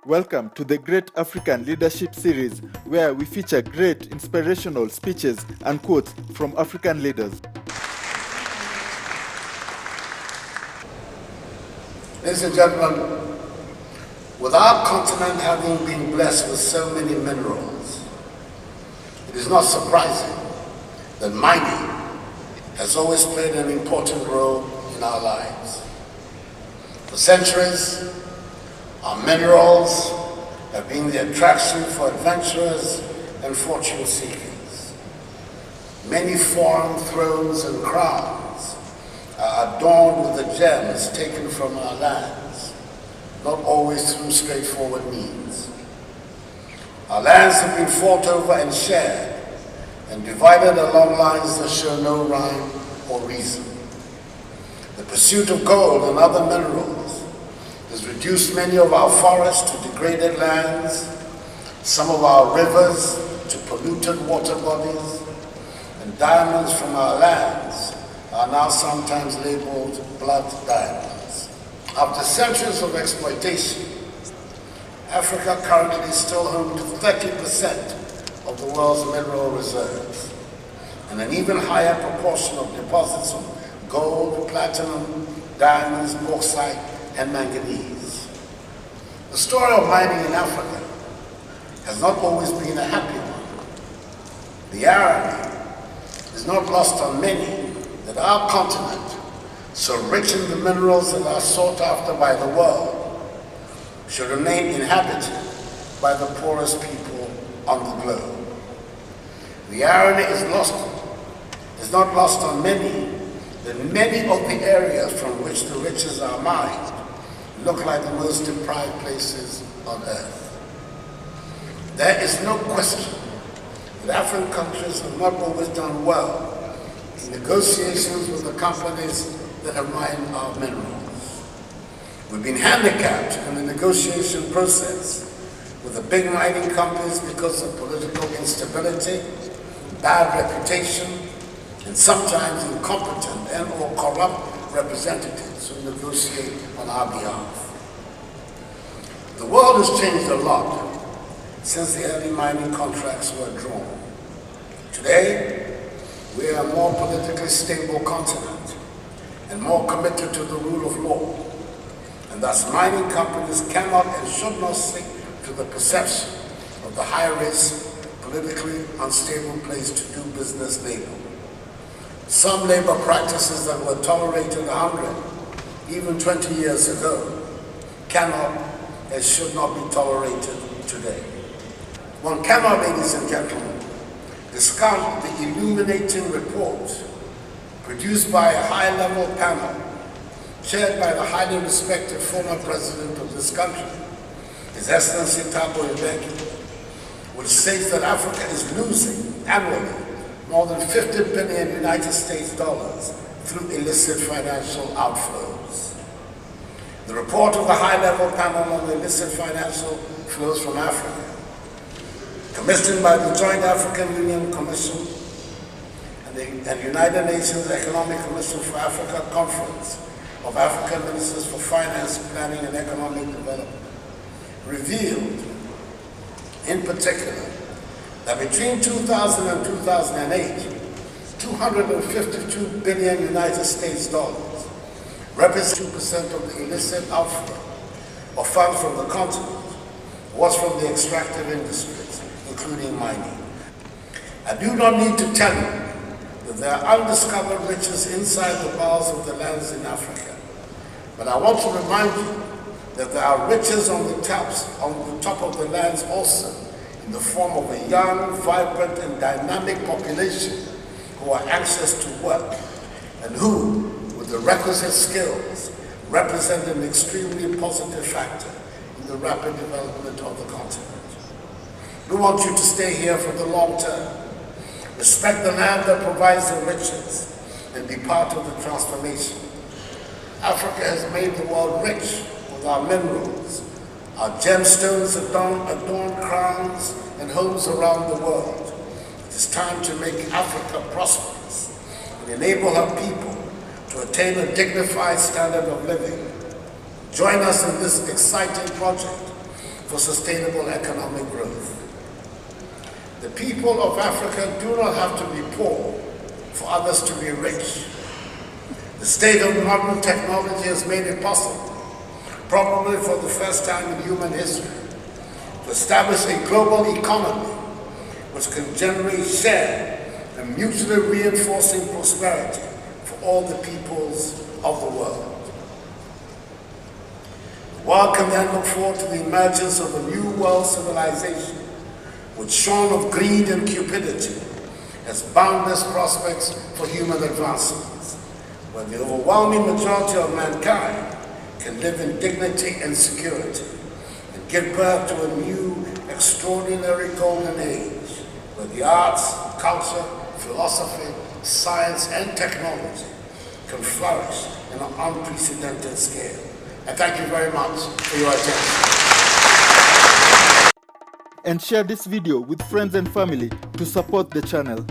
Welcome to the Great African Leadership Series, where we feature great inspirational speeches and quotes from African leaders. Ladies and gentlemen, with our continent having been blessed with so many minerals, it is not surprising that mining has always played an important role in our lives. For centuries, our minerals have been the attraction for adventurers and fortune seekers. Many foreign thrones and crowns are adorned with the gems taken from our lands, not always through straightforward means. Our lands have been fought over and shared and divided along lines that show no rhyme or reason. The pursuit of gold and other minerals has reduced many of our forests to degraded lands, some of our rivers to polluted water bodies, and diamonds from our lands are now sometimes labeled blood diamonds. After centuries of exploitation, Africa currently is still home to 30% of the world's mineral reserves, and an even higher proportion of deposits of gold, platinum, diamonds, bauxite, and manganese. The story of mining in Africa has not always been a happy one. The irony is not lost on many that our continent, so rich in the minerals that are sought after by the world, should remain inhabited by the poorest people on the globe. The irony is not lost on many that many of the areas from which the riches are mined look like the most deprived places on earth. There is no question that African countries have not always done well in negotiations with the companies that have mined our minerals. We've been handicapped in the negotiation process with the big mining companies because of political instability, bad reputation, and sometimes incompetent and or corrupt representatives who negotiate on our behalf. The world has changed a lot since the early mining contracts were drawn. Today, we are a more politically stable continent and more committed to the rule of law, and thus mining companies cannot and should not sink to the perception of the high-risk, politically unstable place to do business label. Some labor practices that were tolerated 100, even 20 years ago, cannot and should not be tolerated today. One cannot, ladies and gentlemen, discount the illuminating report produced by a high-level panel chaired by the highly respected former president of this country, His Excellency Thabo Mbeki, which states that Africa is losing annually more than 50 billion United States dollars through illicit financial outflows. The report of the high-level panel on the illicit financial flows from Africa, commissioned by the Joint African Union Commission and United Nations Economic Commission for Africa Conference of African Ministers for Finance, Planning and Economic Development, revealed in particular that between 2000 and 2008, 252 billion United States dollars, representing 2% of the illicit outflow of funds from the continent, was from the extractive industries, including mining. I do not need to tell you that there are undiscovered riches inside the bowels of the lands in Africa, but I want to remind you that there are riches on the top of the lands also, in the form of a young, vibrant, and dynamic population who are anxious to work and who, with the requisite skills, represent an extremely positive factor in the rapid development of the continent. We want you to stay here for the long term, respect the land that provides the riches, and be part of the transformation. Africa has made the world rich with our minerals. Our gemstones adorn crowns and homes around the world. It is time to make Africa prosperous and enable her people to attain a dignified standard of living. Join us in this exciting project for sustainable economic growth. The people of Africa do not have to be poor for others to be rich. The state of modern technology has made it possible, probably for the first time in human history, to establish a global economy which can generate shared and mutually reinforcing prosperity for all the peoples of the world. The world can then look forward to the emergence of a new world civilization which, shorn of greed and cupidity, has boundless prospects for human advancement, where the overwhelming majority of mankind can live in dignity and security and give birth to a new, extraordinary golden age, where the arts, culture, philosophy, science, and technology can flourish in an unprecedented scale. I thank you very much for your attention. And share this video with friends and family to support the channel.